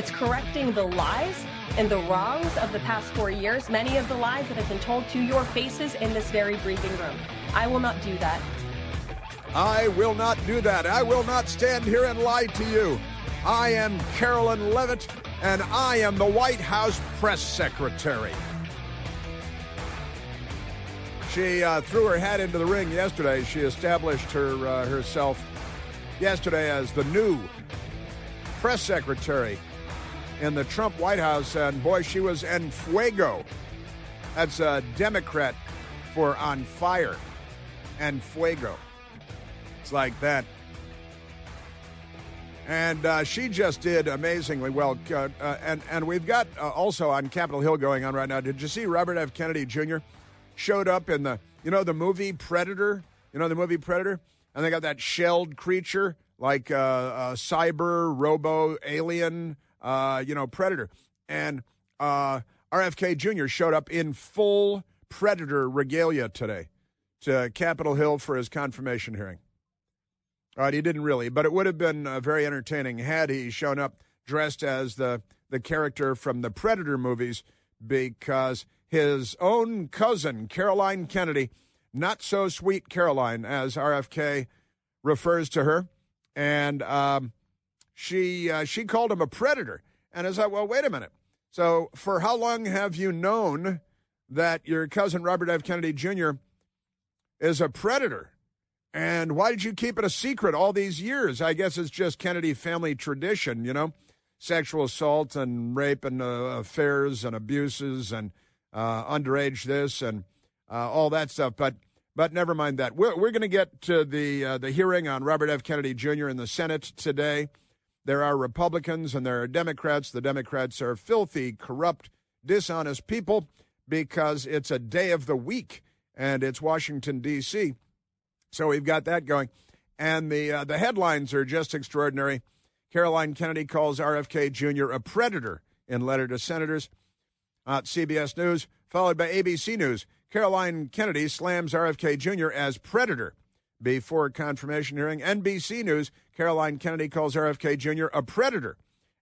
It's correcting the lies and the wrongs of the past 4 years, many of the lies that have been told to your faces in this very briefing room. I will not do that. I will not do that. I will not stand here and lie to you. I am Karoline Levitt, and I am the White House press secretary. She threw her hat into the ring yesterday. She established herself yesterday as the new press secretary in the Trump White House, and boy, she was en fuego. That's a Democrat for on fire. En fuego. It's like that. And she just did amazingly well. And we've got also on Capitol Hill going on right now. Did you see Robert F. Kennedy Jr. showed up in the movie Predator? You know the movie Predator? And they got that shelled creature like a cyber robo alien, Predator. And RFK Jr. showed up in full Predator regalia today to Capitol Hill for his confirmation hearing. All right, he didn't really, but it would have been very entertaining had he shown up dressed as the character from the Predator movies, because his own cousin, Karoline Kennedy, not so sweet Caroline, as RFK refers to her, and she called him a predator. And I was like, well, wait a minute. So for how long have you known that your cousin Robert F. Kennedy Jr. is a predator? And why did you keep it a secret all these years? I guess it's just Kennedy family tradition, sexual assault and rape and affairs and abuses and underage this and all that stuff. But never mind that. We're going to get to the hearing on Robert F. Kennedy Jr. in the Senate today. There are Republicans and there are Democrats. The Democrats are filthy, corrupt, dishonest people because it's a day of the week and it's Washington, D.C., so we've got that going. And the headlines are just extraordinary. Karoline Kennedy calls RFK Jr. a predator in letter to senators. CBS News, followed by ABC News. Karoline Kennedy slams RFK Jr. as predator before confirmation hearing. NBC News, Karoline Kennedy calls RFK Jr. a predator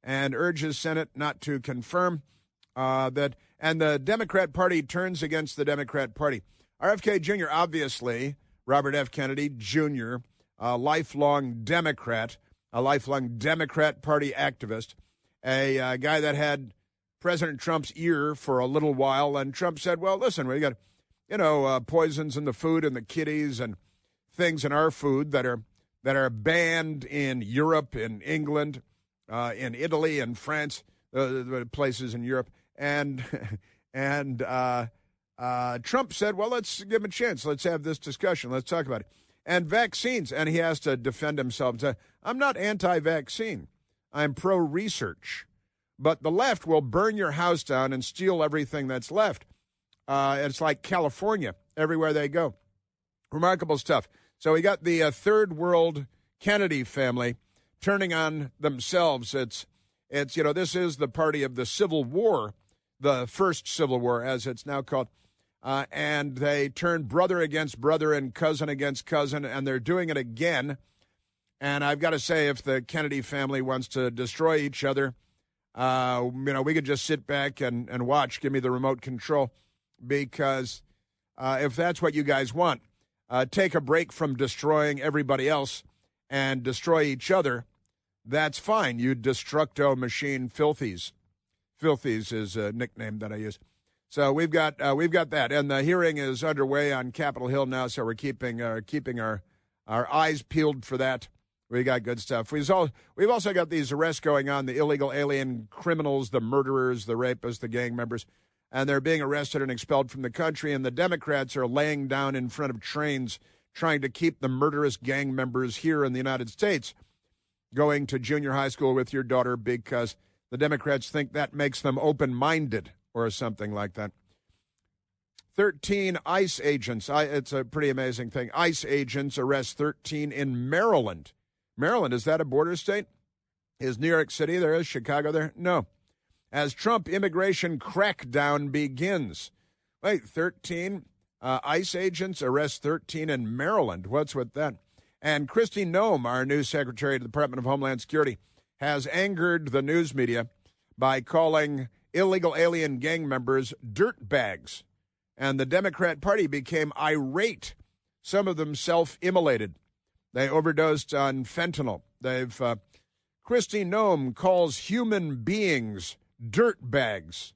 and urges Senate not to confirm that. And the Democrat Party turns against the Democrat Party. RFK Jr., obviously, Robert F. Kennedy Jr., a lifelong Democrat, a lifelong Democrat Party activist, a guy that had President Trump's ear for a little while. And Trump said, well, listen, we got, poisons in the food and the kiddies and things in our food that are banned in Europe, in England, in Italy, and France, the places in Europe. And Trump said, well, let's give him a chance. Let's have this discussion. Let's talk about it. And vaccines. And he has to defend himself and say, I'm not anti-vaccine. I'm pro-research. But the left will burn your house down and steal everything that's left. It's like California, everywhere they go. Remarkable stuff. So we got the third world Kennedy family turning on themselves. It's this is the party of the Civil War, the first Civil War, as it's now called. And they turn brother against brother and cousin against cousin, and they're doing it again. And I've got to say, if the Kennedy family wants to destroy each other, we could just sit back and watch. Give me the remote control, because if that's what you guys want, take a break from destroying everybody else and destroy each other. That's fine. You destructo machine filthies. Filthies is a nickname that I use. So we've got that, and the hearing is underway on Capitol Hill now. So we're keeping our eyes peeled for that. We got good stuff. We've also got these arrests going on: the illegal alien criminals, the murderers, the rapists, the gang members, and they're being arrested and expelled from the country. And the Democrats are laying down in front of trains, trying to keep the murderous gang members here in the United States, going to junior high school with your daughter, because the Democrats think that makes them open-minded, or something like that. 13 ICE agents. It's a pretty amazing thing. ICE agents arrest 13 in Maryland. Maryland, is that a border state? Is New York City there? Is Chicago there? No. As Trump immigration crackdown begins. Wait, 13 ICE agents arrest 13 in Maryland. What's with that? And Kristi Noem, our new Secretary of the Department of Homeland Security, has angered the news media by calling illegal alien gang members dirtbags. And the Democrat Party became irate. Some of them self-immolated. They overdosed on fentanyl. Kristi Noem calls human beings dirtbags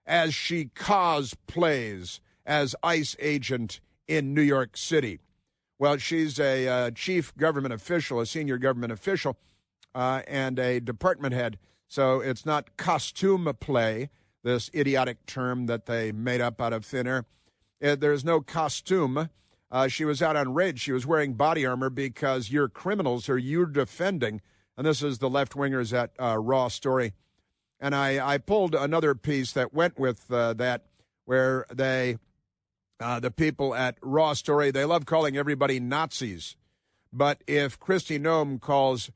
as she cosplays as ICE agent in New York City. Well, she's a chief government official, a senior government official, and a department head. So it's not costume play, this idiotic term that they made up out of thin air. There's no costume. She was out on raid. She was wearing body armor because you're criminals who you're defending. And this is the left-wingers at Raw Story. And I pulled another piece that went with that where the people at Raw Story, they love calling everybody Nazis. But if Kristi Noem calls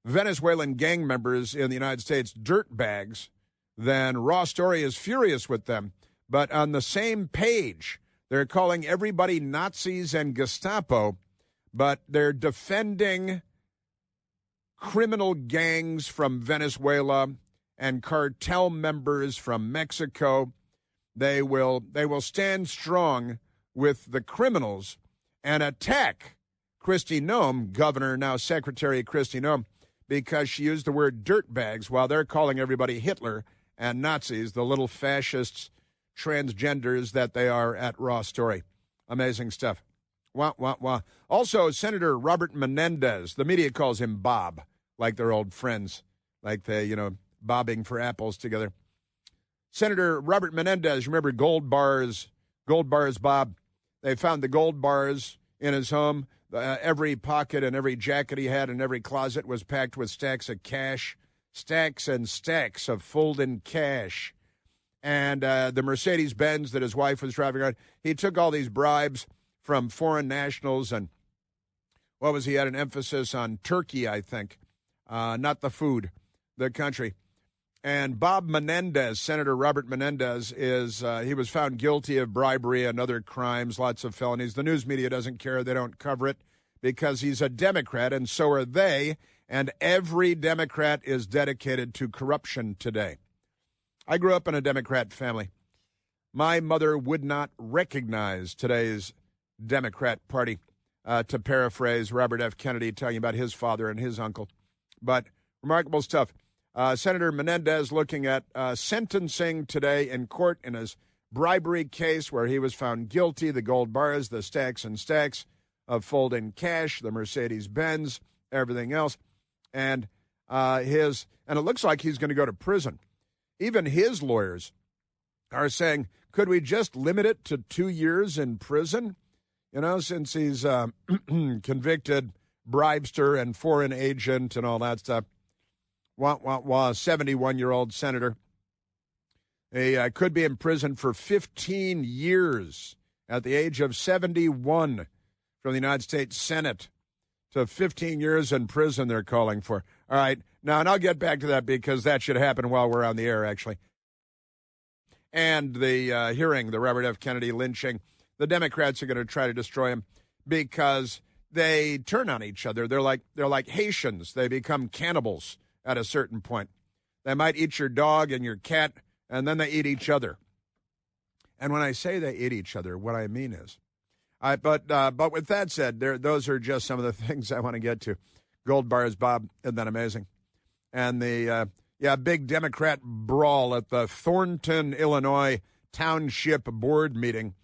Venezuelan gang members in the United States dirtbags, then Raw Story is furious with them. But on the same page, they're calling everybody Nazis and Gestapo, but they're defending criminal gangs from Venezuela and cartel members from Mexico. They will stand strong with the criminals and attack Kristi Noem, Governor, now Secretary Kristi Noem, because she used the word dirtbags while they're calling everybody Hitler and Nazis, the little fascists, transgenders that they are at Raw Story. Amazing stuff. Wah, wah, wah. Also, Senator Robert Menendez, the media calls him Bob, like they're old friends, like they, bobbing for apples together. Senator Robert Menendez, remember Gold Bars Bob? They found the gold bars in his home. Every pocket and every jacket he had and every closet was packed with stacks of cash, stacks and stacks of folding cash. And the Mercedes-Benz that his wife was driving around, he took all these bribes from foreign nationals. And he had an emphasis on Turkey, I think, not the food, the country. And Bob Menendez, Senator Robert Menendez, he was found guilty of bribery and other crimes, lots of felonies. The news media doesn't care. They don't cover it because he's a Democrat, and so are they. And every Democrat is dedicated to corruption today. I grew up in a Democrat family. My mother would not recognize today's Democrat Party, to paraphrase Robert F. Kennedy telling about his father and his uncle. But remarkable stuff. Senator Menendez looking at sentencing today in court in his bribery case where he was found guilty, the gold bars, the stacks and stacks of folding cash, the Mercedes-Benz, everything else. And it looks like he's going to go to prison. Even his lawyers are saying, could we just limit it to 2 years in prison? Since he's convicted bribester and foreign agent and all that stuff. 71-year-old senator. He could be in prison for 15 years at the age of 71 from the United States Senate. So 15 years in prison they're calling for. All right. Now, and I'll get back to that because that should happen while we're on the air, actually. And the hearing, the Robert F. Kennedy lynching, the Democrats are going to try to destroy him because they turn on each other. They're like Haitians. They become cannibals at a certain point. They might eat your dog and your cat, and then they eat each other. And when I say they eat each other, what I mean is, but with that said, those are just some of the things I want to get to. Gold bars, Bob, isn't that amazing? And the big Democrat brawl at the Thornton, Illinois Township Board meeting.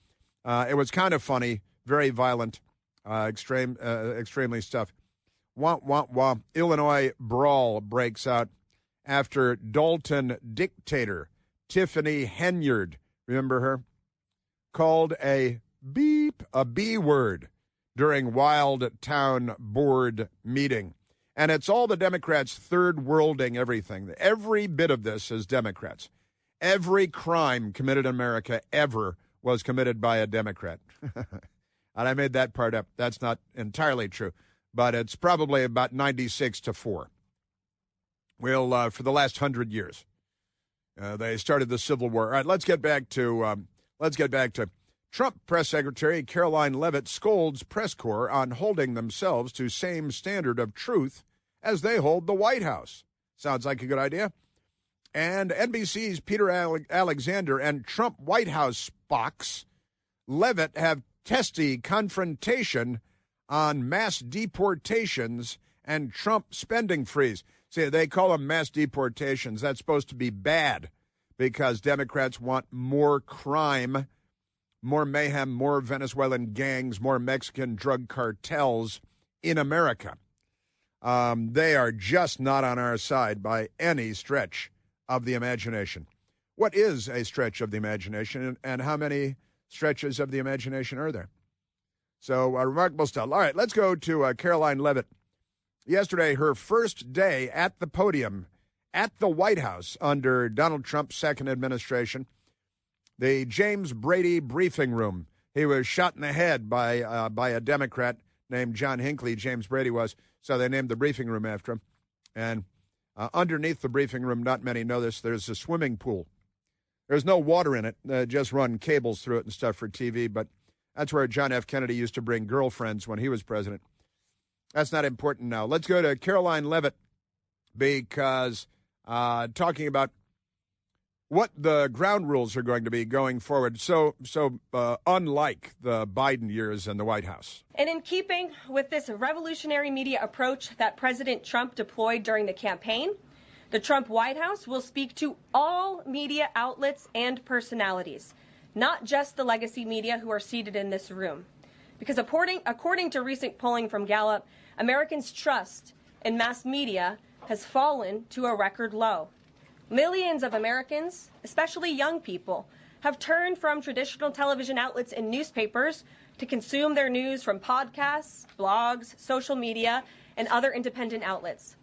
It was kind of funny, very violent, extremely stuff. Illinois brawl breaks out after Dalton dictator Tiffany Henyard, remember her, called a B word during Wild Town Board meeting. And it's all the Democrats third-worlding everything. Every bit of this is Democrats. Every crime committed in America ever was committed by a Democrat. And I made that part up. That's not entirely true. But it's probably about 96-4. Well, for the last 100 years, they started the Civil War. All right, let's get back to Trump Press Secretary Karoline Levitt scolds press corps on holding themselves to same standard of truth as they hold the White House. Sounds like a good idea. And NBC's Peter Alexander and Trump White House Spock's Levitt have testy confrontation on mass deportations and Trump spending freeze. See, they call them mass deportations. That's supposed to be bad because Democrats want more crime, more mayhem, more Venezuelan gangs, more Mexican drug cartels in America. They are just not on our side by any stretch of the imagination. What is a stretch of the imagination, and how many stretches of the imagination are there? So, remarkable stuff. All right, let's go to Karoline Levitt. Yesterday, her first day at the podium at the White House under Donald Trump's second administration, the James Brady briefing room. He was shot in the head by a Democrat named John Hinckley, James Brady was, so they named the briefing room after him. And underneath the briefing room, not many know this, there's a swimming pool. There's no water in it, just run cables through it and stuff for TV, but that's where John F. Kennedy used to bring girlfriends when he was president. That's not important now. Let's go to Karoline Levitt because talking about what the ground rules are going to be going forward, so unlike the Biden years in the White House. And in keeping with this revolutionary media approach that President Trump deployed during the campaign, the Trump White House will speak to all media outlets and personalities, not just the legacy media who are seated in this room. Because according to recent polling from Gallup, Americans' trust in mass media has fallen to a record low. Millions of Americans, especially young people, have turned from traditional television outlets and newspapers to consume their news from podcasts, blogs, social media, and other independent outlets.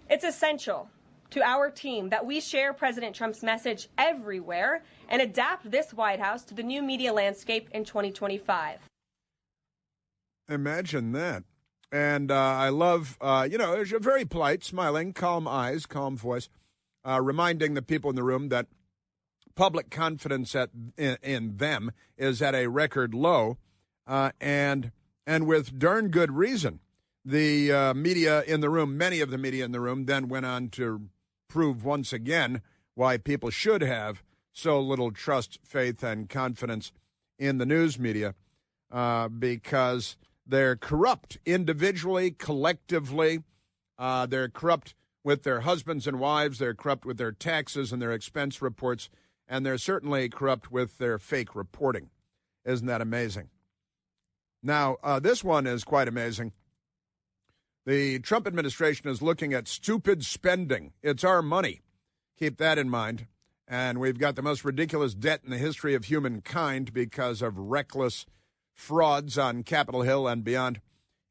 It's essential to our team that we share President Trump's message everywhere and adapt this White House to the new media landscape in 2025. Imagine that. And I love, there's a very polite, smiling, calm eyes, calm voice, reminding the people in the room that public confidence in them is at a record low, and with darn good reason. The media in the room, many of the media in the room, then went on to prove once again why people should have so little trust, faith, and confidence in the news media, because they're corrupt individually, collectively. They're corrupt with their husbands and wives. They're corrupt with their taxes and their expense reports. And they're certainly corrupt with their fake reporting. Isn't that amazing? Now, this one is quite amazing. The Trump administration is looking at stupid spending. It's our money. Keep that in mind. And we've got the most ridiculous debt in the history of humankind because of reckless frauds on Capitol Hill and beyond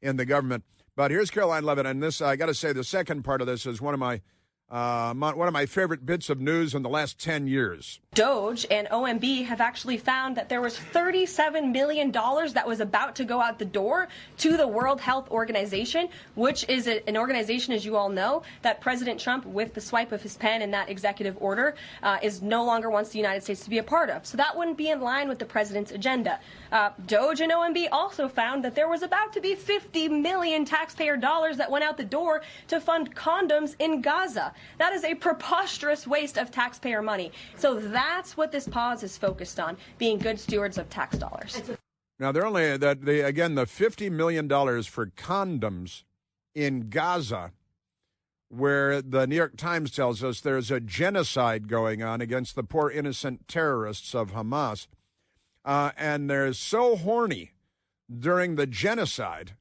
in the government. But here's Karoline Levitt, and this, I got to say, the second part of this is one of my favorite bits of news in the last 10 years. DOJ and OMB have actually found that there was $37 million that was about to go out the door to the World Health Organization, which is an organization, as you all know, that President Trump, with the swipe of his pen in that executive order, is no longer wants the United States to be a part of. So that wouldn't be in line with the president's agenda. DOJ and OMB also found that there was about to be 50 million taxpayer dollars that went out the door to fund condoms in Gaza. That is a preposterous waste of taxpayer money. So that's what this pause is focused on, being good stewards of tax dollars. Now, they're only, the $50 million for condoms in Gaza, where the New York Times tells us there's a genocide going on against the poor innocent terrorists of Hamas. And they're so horny during the genocide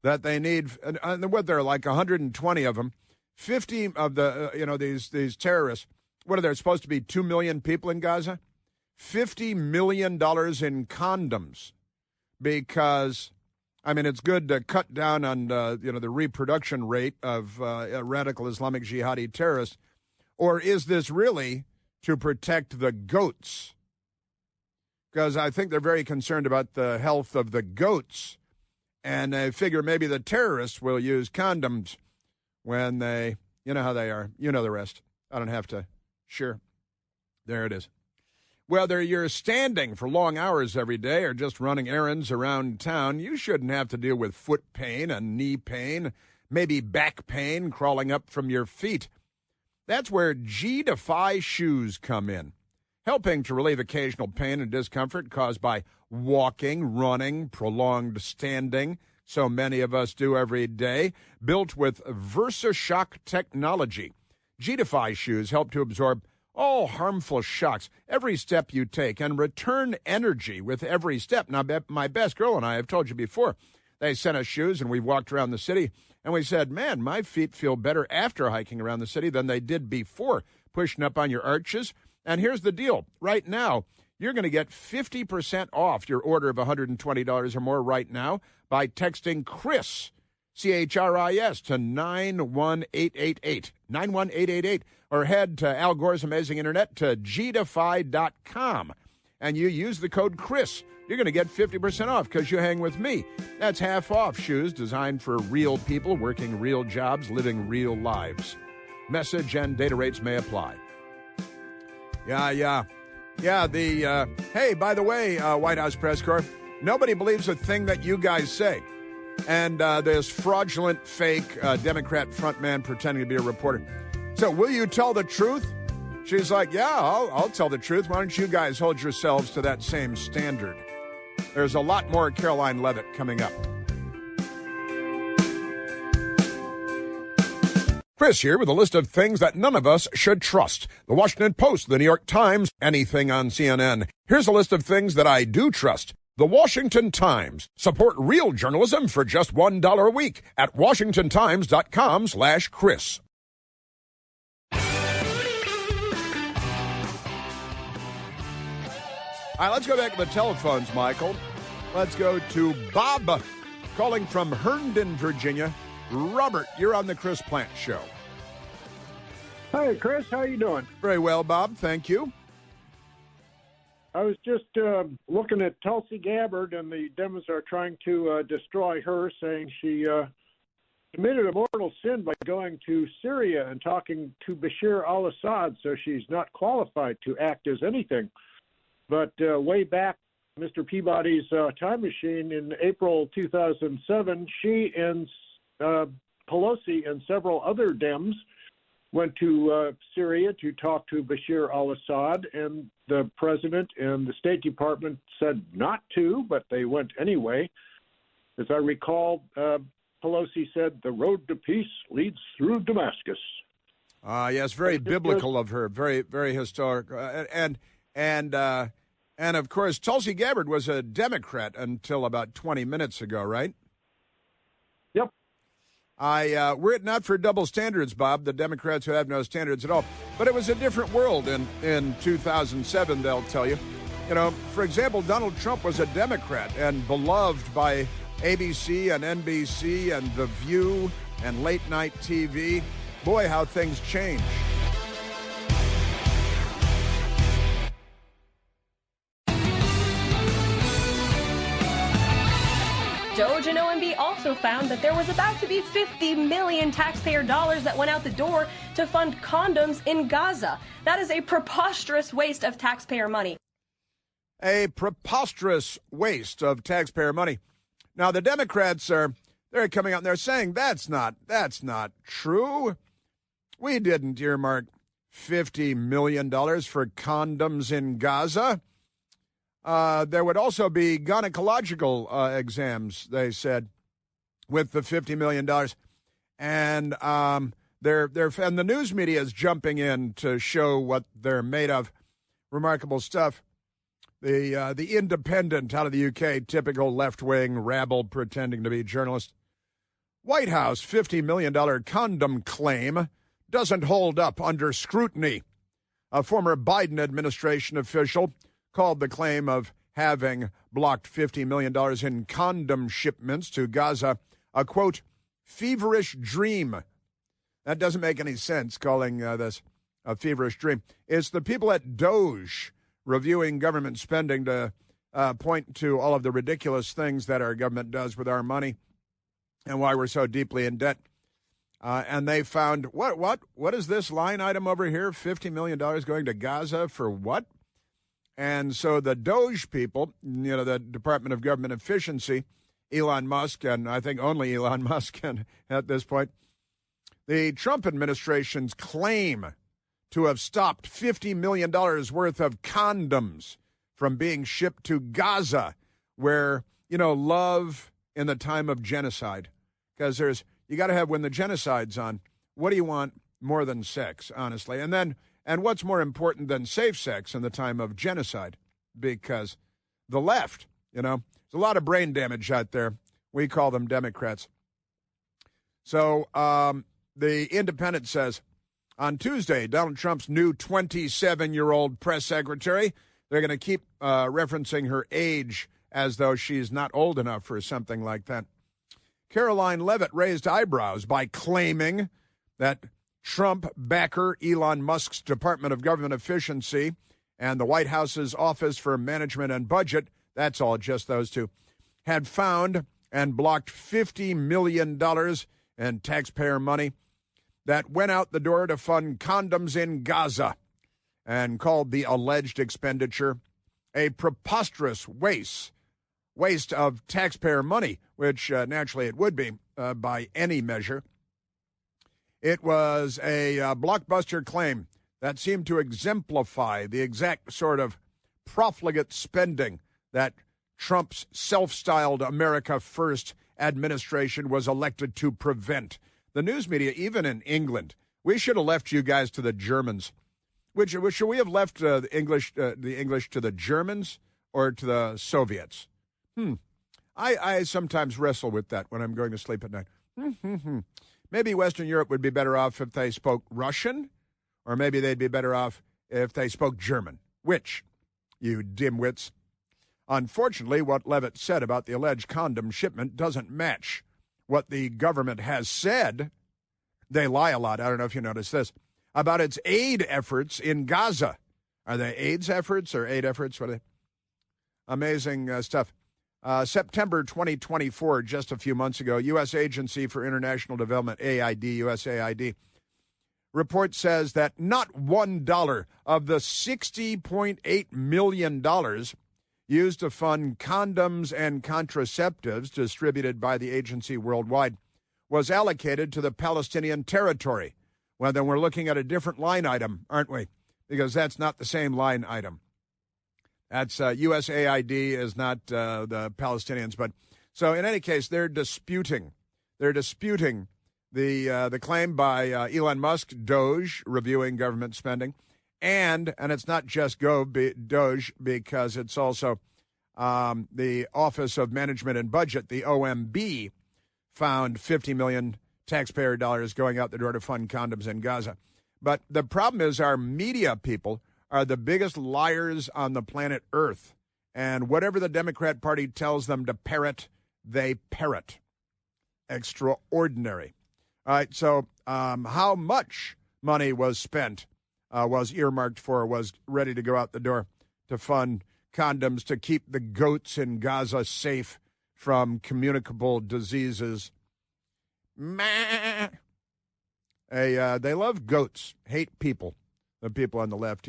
that they need, what, there are like 120 of them, 50 of the, these terrorists, what are there, supposed to be 2 million people in Gaza? $50 million in condoms because, it's good to cut down on, the reproduction rate of radical Islamic jihadi terrorists. Or is this really to protect the goats? Because I think they're very concerned about the health of the goats. And they figure maybe the terrorists will use condoms when they, you know how they are. You know the rest. I don't have to. Sure. There it is. Whether you're standing for long hours every day or just running errands around town, you shouldn't have to deal with foot pain and knee pain, maybe back pain crawling up from your feet. That's where G-Defy shoes come in, helping to relieve occasional pain and discomfort caused by walking, running, prolonged standing, so many of us do every day. Built with VersaShock technology, G-Defy shoes help to absorb all harmful shocks every step you take and return energy with every step. Now, my best girl and I have told you before, they sent us shoes and we walked around the city and we said, man, my feet feel better after hiking around the city than they did before, pushing up on your arches. And here's the deal. Right now, you're going to get 50% off your order of $120 or more right now by texting Chris, CHRIS, to 91888, 91888, or head to Al Gore's Amazing Internet to gdefy.com. And you use the code Chris. You're going to get 50% off because you hang with me. That's half off shoes designed for real people working real jobs, living real lives. Message and data rates may apply. Yeah, hey, by the way, White House press corps, nobody believes a thing that you guys say. And this fraudulent, fake Democrat frontman pretending to be a reporter. So will you tell the truth? She's like, yeah, I'll tell the truth. Why don't you guys hold yourselves to that same standard? There's a lot more Karoline Levitt coming up. Chris here with a list of things that none of us should trust. The Washington Post, the New York Times, anything on CNN. Here's a list of things that I do trust. The Washington Times. Support real journalism for just $1 a week at washingtontimes.com/Chris. All right, let's go back to the telephones, Michael. Let's go to Bob, calling from Herndon, Virginia. Robert, you're on the Chris Plante Show. Hi, Chris. How you doing? Very well, Bob. Thank you. I was just looking at Tulsi Gabbard, and the Dems are trying to destroy her, saying she committed a mortal sin by going to Syria and talking to Bashar al-Assad, so she's not qualified to act as anything. But way back, Mr. Peabody's time machine in April 2007, she and Pelosi and several other Dems went to Syria to talk to Bashar al-Assad, and the president and the State Department said not to, but they went anyway. As I recall, Pelosi said, the road to peace leads through Damascus. Yes, very biblical of her, very, very historic. And of course, Tulsi Gabbard was a Democrat until about 20 minutes ago, right? Yep. Were it not for double standards, Bob, the Democrats who have no standards at all. But it was a different world in 2007, they'll tell you. You know, for example, Donald Trump was a Democrat and beloved by ABC and NBC and The View and late night TV. Boy, how things change. Doge and OMB also found that there was about to be 50 million taxpayer dollars that went out the door to fund condoms in Gaza. That is a preposterous waste of taxpayer money. A preposterous waste of taxpayer money. Now, the Democrats they're coming out and they're saying that's not true. We didn't earmark $50 million for condoms in Gaza. There would also be gynecological exams, they said, with the $50 million. And and the news media is jumping in to show what they're made of. Remarkable stuff. The Independent out of the UK, typical left-wing rabble pretending to be journalists. White House $50 million condom claim doesn't hold up under scrutiny. A former Biden administration official called the claim of having blocked $50 million in condom shipments to Gaza a, quote, feverish dream. That doesn't make any sense, calling this a feverish dream. It's the people at Doge reviewing government spending to point to all of the ridiculous things that our government does with our money and why we're so deeply in debt. And they found, what is this line item over here? $50 million going to Gaza for what? And so the Doge people, you know, the Department of Government Efficiency, Elon Musk, and I think only Elon Musk at this point, The Trump administration's claim to have stopped $50 million worth of condoms from being shipped to Gaza, where, love in the time of genocide. Because you got to have, when the genocide's on, what do you want more than sex, honestly? And what's more important than safe sex in the time of genocide? Because the left, there's a lot of brain damage out there. We call them Democrats. So the Independent says, on Tuesday, Donald Trump's new 27-year-old press secretary, they're going to keep referencing her age as though she's not old enough for something like that. Karoline Levitt raised eyebrows by claiming that Trump backer Elon Musk's Department of Government Efficiency and the White House's Office for Management and Budget, that's all just those two, had found and blocked $50 million in taxpayer money that went out the door to fund condoms in Gaza, and called the alleged expenditure a preposterous waste of taxpayer money, which naturally it would be by any measure. It was a blockbuster claim that seemed to exemplify the exact sort of profligate spending that Trump's self-styled America First administration was elected to prevent. The news media, even in England, we should have left you guys to the Germans. Should we have left the English to the Germans or to the Soviets? I sometimes wrestle with that when I'm going to sleep at night. Maybe Western Europe would be better off if they spoke Russian, or maybe they'd be better off if they spoke German. Which, you dimwits? Unfortunately, what Levitt said about the alleged condom shipment doesn't match what the government has said. They lie a lot. I don't know if you noticed this. About its aid efforts in Gaza. Are they AIDS efforts or aid efforts? What are they? Amazing stuff. September 2024, just a few months ago, U.S. Agency for International Development, USAID, report says that not $1 of the $60.8 million used to fund condoms and contraceptives distributed by the agency worldwide was allocated to the Palestinian territory. Well, then we're looking at a different line item, aren't we? Because that's not the same line item. That's USAID is not the Palestinians. But so in any case, they're disputing the claim by Elon Musk, Doge, reviewing government spending. And it's not just Doge, because it's also the Office of Management and Budget, the OMB, found $50 million taxpayer dollars going out the door to fund condoms in Gaza. But the problem is our media people are the biggest liars on the planet Earth. And whatever the Democrat Party tells them to parrot, they parrot. Extraordinary. All right, so how much money was spent, was earmarked for, was ready to go out the door to fund condoms to keep the goats in Gaza safe from communicable diseases? Meh. They love goats, hate people, the people on the left,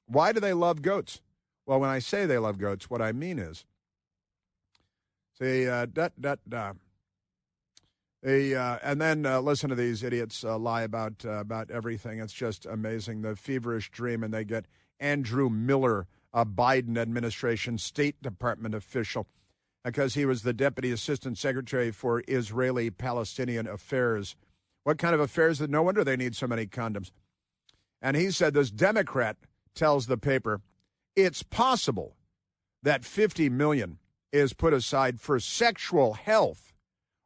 Why do they love goats? Well, when I say they love goats, what I mean is, and then listen to these idiots lie about everything. It's just amazing, the feverish dream, and they get Andrew Miller, a Biden administration State Department official, because he was the Deputy Assistant Secretary for Israeli-Palestinian Affairs. What kind of affairs? No wonder they need so many condoms. And he said this Democrat tells the paper it's possible that $50 million is put aside for sexual health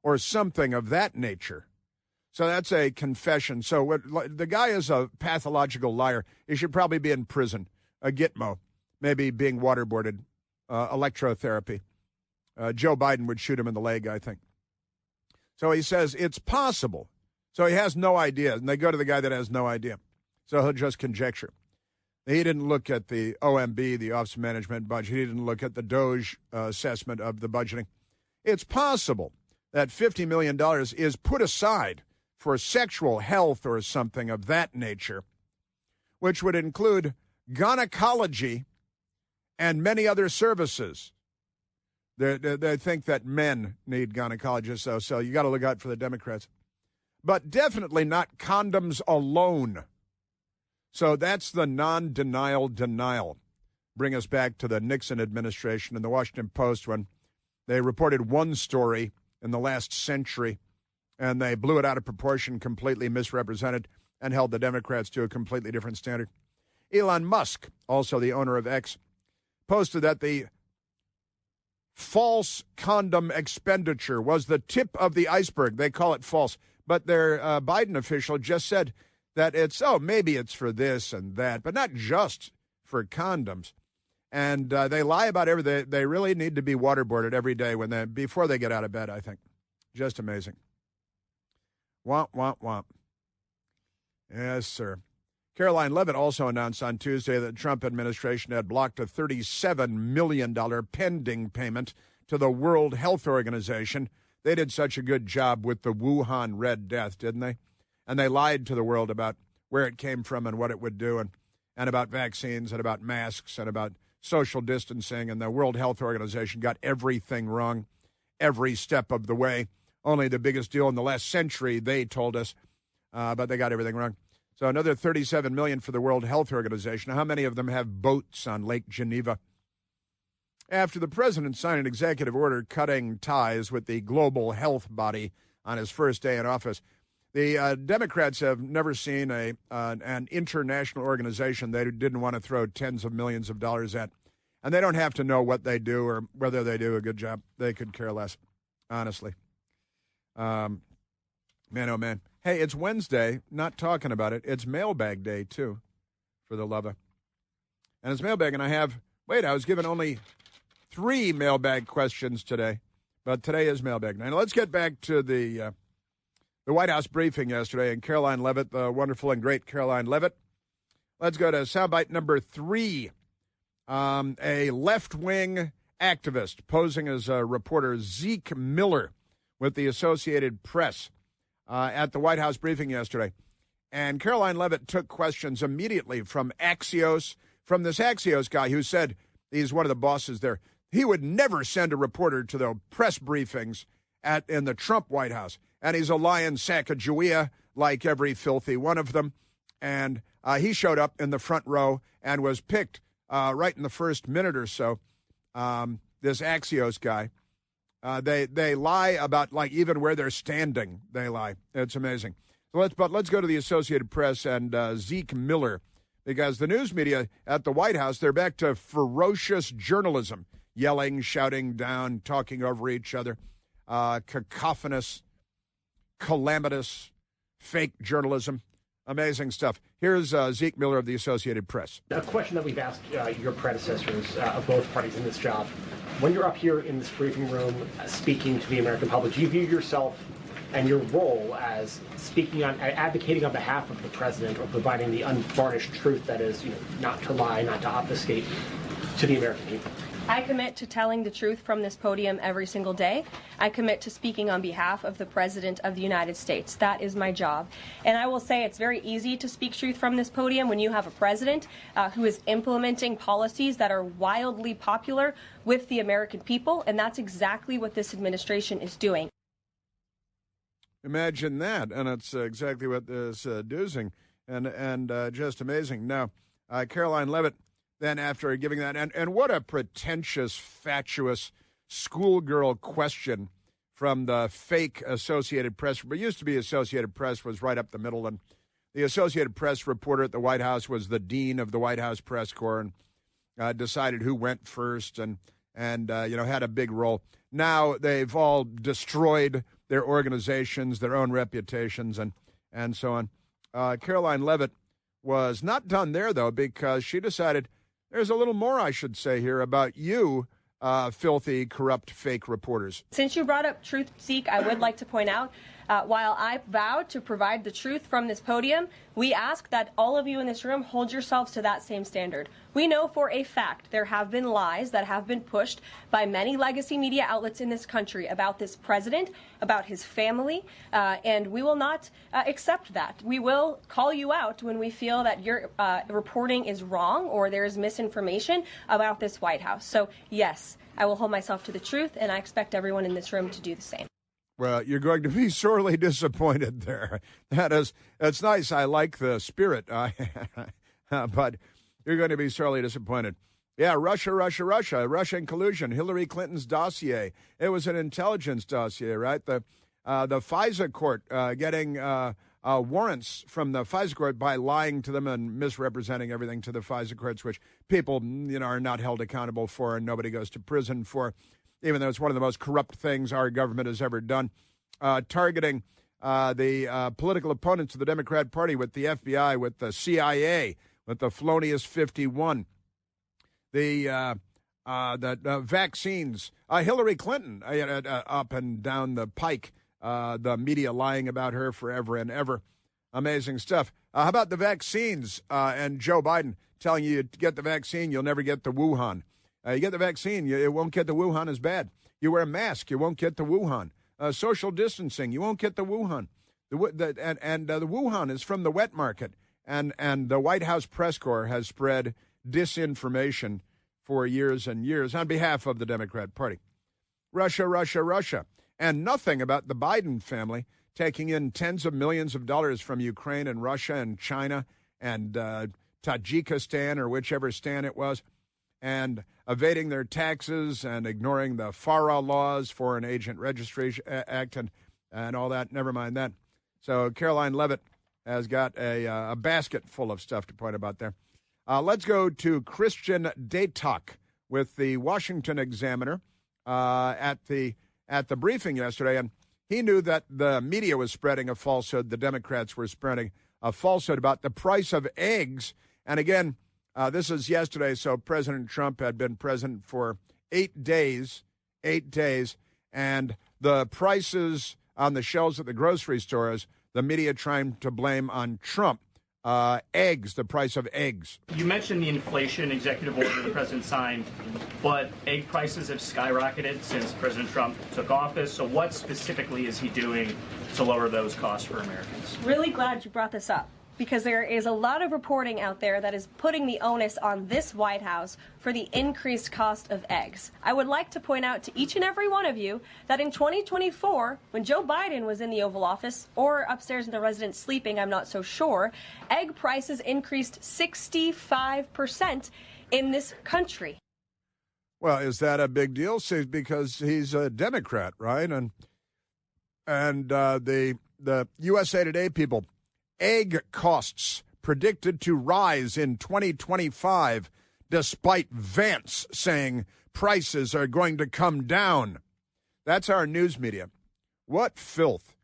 or something of that nature. So that's a confession. So the guy is a pathological liar. He should probably be in prison, a gitmo, maybe being waterboarded, electrotherapy. Joe Biden would shoot him in the leg, I think. So he says it's possible. So he has no idea, and they go to the guy that has no idea. So he'll just conjecture. He didn't look at the OMB, the Office of Management Budget. He didn't look at the Doge assessment of the budgeting. It's possible that $50 million is put aside for sexual health or something of that nature, which would include gynecology and many other services. They think that men need gynecologists, so you got to look out for the Democrats. but definitely not condoms alone. So that's the non-denial denial. Bring us back to the Nixon administration and the Washington Post when they reported one story in the last century and they blew it out of proportion, completely misrepresented, and held the Democrats to a completely different standard. Elon Musk, also the owner of X, posted that the false condom expenditure was the tip of the iceberg. They call it false. But their Biden official just said that maybe it's for this and that, but not just for condoms. And they lie about everything. They really need to be waterboarded every day before they get out of bed, I think. Just amazing. Womp, womp, womp. Yes, sir. Karoline Levitt also announced on Tuesday that the Trump administration had blocked a $37 million pending payment to the World Health Organization. They did such a good job with the Wuhan Red Death, didn't they? And they lied to the world about where it came from and what it would do, and about vaccines and about masks and about social distancing. And the World Health Organization got everything wrong every step of the way. Only the biggest deal in the last century, they told us, but they got everything wrong. So another $37 million for the World Health Organization. How many of them have boats on Lake Geneva? After the president signed an executive order cutting ties with the global health body on his first day in office, the Democrats have never seen an international organization they didn't want to throw tens of millions of dollars at. And they don't have to know what they do or whether they do a good job. They could care less, honestly. Man, oh, man. Hey, it's Wednesday, not talking about it. It's mailbag day, too, for the lover. And it's mailbag, and I was given only 3 mailbag questions today, but today is mailbag night. Now, let's get back to the White House briefing yesterday, and Karoline Levitt, the wonderful and great Karoline Levitt. Let's go to soundbite number 3. A left-wing activist posing as a reporter, Zeke Miller, with the Associated Press at the White House briefing yesterday. And Karoline Levitt took questions immediately from Axios, from this Axios guy who said, he's one of the bosses there, he would never send a reporter to the press briefings in the Trump White House. And he's a lion Sacagawea, like every filthy one of them. And he showed up in the front row and was picked right in the first minute or so. This Axios guy. They lie about, like, even where they're standing. They lie. It's amazing. So let's go to the Associated Press and Zeke Miller, because the news media at the White House, they're back to ferocious journalism, yelling, shouting down, talking over each other, cacophonous, calamitous, fake journalism. Amazing stuff. Here's Zeke Miller of the Associated Press. A question that we've asked your predecessors of both parties in this job. When you're up here in this briefing room speaking to the American public, do you view yourself and your role as advocating on behalf of the president, or providing the unvarnished truth that is, not to lie, not to obfuscate to the American people? I commit to telling the truth from this podium every single day. I commit to speaking on behalf of the President of the United States. That is my job. And I will say it's very easy to speak truth from this podium when you have a president who is implementing policies that are wildly popular with the American people, and that's exactly what this administration is doing. Imagine that, and it's exactly what this doing, and just amazing. Now, Karoline Levitt, then after giving that, and what a pretentious, fatuous, schoolgirl question from the fake Associated Press. But it used to be Associated Press was right up the middle, and the Associated Press reporter at the White House was the dean of the White House press corps, and decided who went first, and had a big role. Now they've all destroyed their organizations, their own reputations, and so on. Karoline Levitt was not done there, though, because she decided there's a little more I should say here about you, filthy, corrupt, fake reporters. Since you brought up truth, Zeke, I would like to point out, while I vowed to provide the truth from this podium, we ask that all of you in this room hold yourselves to that same standard. We know for a fact there have been lies that have been pushed by many legacy media outlets in this country about this president, about his family, and we will not accept that. We will call you out when we feel that your reporting is wrong or there is misinformation about this White House. So, yes, I will hold myself to the truth, and I expect everyone in this room to do the same. Well, you're going to be sorely disappointed there. That's nice. I like the spirit, but you're going to be sorely disappointed. Yeah, Russian collusion, Hillary Clinton's dossier. It was an intelligence dossier, right? The FISA court getting warrants from the FISA court by lying to them and misrepresenting everything to the FISA courts, which people, are not held accountable for and nobody goes to prison for, even though it's one of the most corrupt things our government has ever done. Targeting the political opponents of the Democrat Party with the FBI, with the CIA, with the Felonious 51. The vaccines, Hillary Clinton up and down the pike, the media lying about her forever and ever. Amazing stuff. How about the vaccines and Joe Biden telling you to get the vaccine, you'll never get the Wuhan. You get the vaccine, it won't get the Wuhan as bad. You wear a mask, you won't get the Wuhan. Social distancing, you won't get the Wuhan. The Wuhan is from the wet market. And the White House press corps has spread disinformation for years and years on behalf of the Democrat Party. Russia. And nothing about the Biden family taking in tens of millions of dollars from Ukraine and Russia and China and Tajikistan or whichever stan it was, and evading their taxes and ignoring the FARA laws, Foreign Agent Registration Act, and all that. Never mind that. So Karoline Levitt has got a basket full of stuff to point about there. Let's go to Christian Daytok with the Washington Examiner at the briefing yesterday, and he knew that the media was spreading a falsehood. The Democrats were spreading a falsehood about the price of eggs. And again, this is yesterday, so President Trump had been president for 8 days, and the prices on the shelves at the grocery stores, the media trying to blame on Trump. Eggs, the price of eggs. You mentioned the inflation executive order the president signed, but egg prices have skyrocketed since President Trump took office. So what specifically is he doing to lower those costs for Americans? Really glad you brought this up, because there is a lot of reporting out there that is putting the onus on this White House for the increased cost of eggs. I would like to point out to each and every one of you that in 2024, when Joe Biden was in the Oval Office, or upstairs in the residence sleeping, I'm not so sure, egg prices increased 65% in this country. Well, is that a big deal? See, because he's a Democrat, right? And the USA Today people, egg costs predicted to rise in 2025, despite Vance saying prices are going to come down. That's our news media. What filth.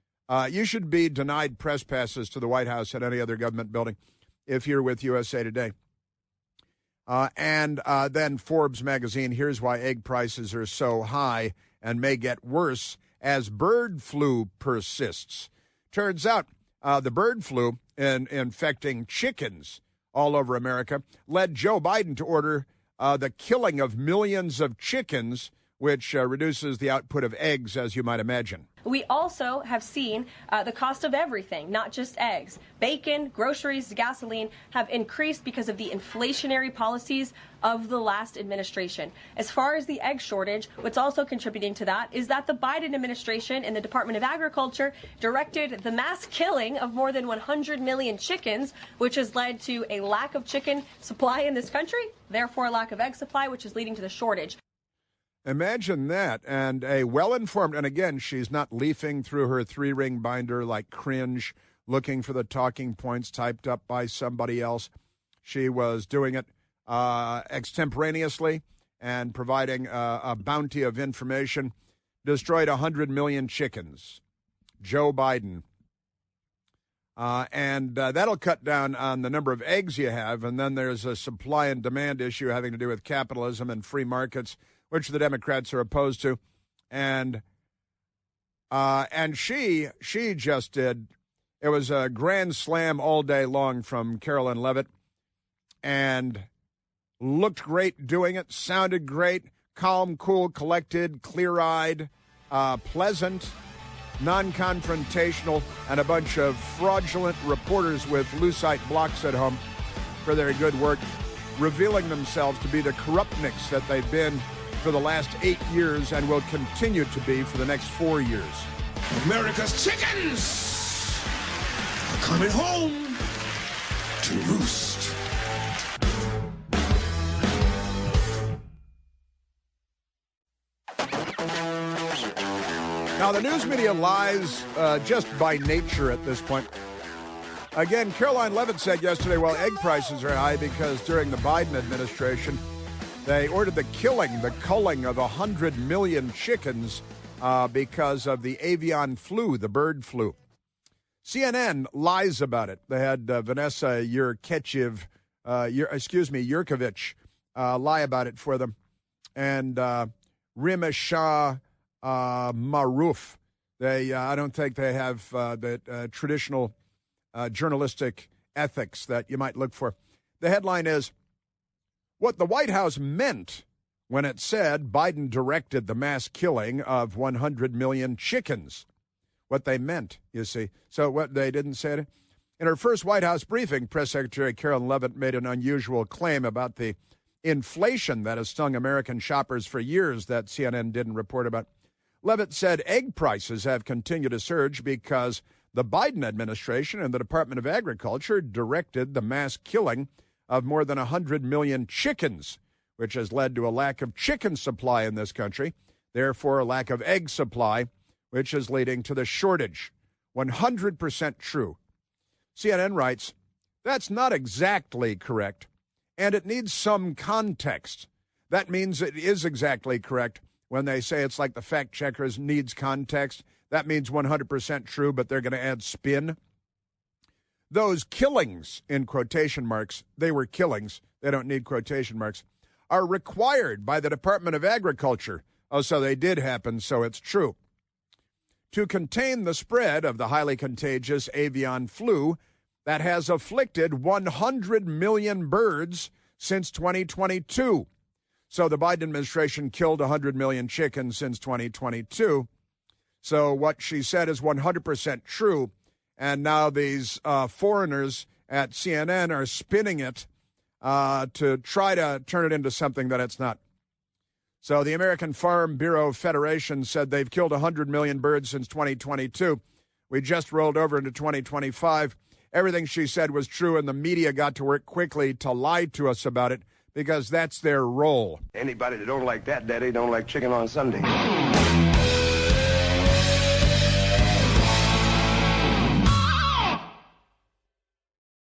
You should be denied press passes to the White House at any other government building if you're with USA Today. And then Forbes magazine, here's why egg prices are so high and may get worse as bird flu persists. Turns out the bird flu infecting chickens all over America led Joe Biden to order the killing of millions of chickens, which reduces the output of eggs, as you might imagine. We also have seen the cost of everything, not just eggs. Bacon, groceries, gasoline have increased because of the inflationary policies of the last administration. As far as the egg shortage, what's also contributing to that is that the Biden administration and the Department of Agriculture directed the mass killing of more than 100 million chickens, which has led to a lack of chicken supply in this country, therefore a lack of egg supply, which is leading to the shortage. Imagine that. And a well-informed, and again, she's not leafing through her 3-ring binder like cringe, looking for the talking points typed up by somebody else. She was doing it extemporaneously and providing a bounty of information. Destroyed 100 million chickens. Joe Biden. And that'll cut down on the number of eggs you have. And then there's a supply and demand issue having to do with capitalism and free markets, which the Democrats are opposed to. And she just did, it was a grand slam all day long from Karoline Levitt, and looked great doing it, sounded great, calm, cool, collected, clear-eyed, pleasant, non-confrontational, and a bunch of fraudulent reporters with lucite blocks at home for their good work, revealing themselves to be the corruptniks that they've been for the last 8 years and will continue to be for the next 4 years. America's chickens are coming home to roost. Now, the news media lies just by nature at this point. Again, Karoline Levitt said yesterday, well, egg prices are high because during the Biden administration, they ordered the culling of 100 million chickens because of the avian flu, the bird flu. CNN lies about it. They had Vanessa Yurkovich lie about it for them. And Rimashah Maroof. I don't think they have the traditional journalistic ethics that you might look for. The headline is, what the White House meant when it said Biden directed the mass killing of 100 million chickens. What they meant, you see. So what they didn't say it. In her first White House briefing, Press Secretary Karoline Levitt made an unusual claim about the inflation that has stung American shoppers for years that CNN didn't report about. Levitt said egg prices have continued to surge because the Biden administration and the Department of Agriculture directed the mass killing of more than 100 million chickens, which has led to a lack of chicken supply in this country, therefore a lack of egg supply, which is leading to the shortage. 100% true. CNN writes, that's not exactly correct, and it needs some context. That means it is exactly correct. When they say it's like the fact checkers needs context, that means 100% true, but they're going to add spin. Those killings, in quotation marks, they were killings, they don't need quotation marks, are required by the Department of Agriculture. Oh, so they did happen, so it's true. To contain the spread of the highly contagious avian flu that has afflicted 100 million birds since 2022. So the Biden administration killed 100 million chickens since 2022. So what she said is 100% true. And now these foreigners at CNN are spinning it to try to turn it into something that it's not. So the American Farm Bureau Federation said they've killed 100 million birds since 2022. We just rolled over into 2025. Everything she said was true, and the media got to work quickly to lie to us about it, because that's their role. Anybody that don't like that, Daddy, don't like chicken on Sunday.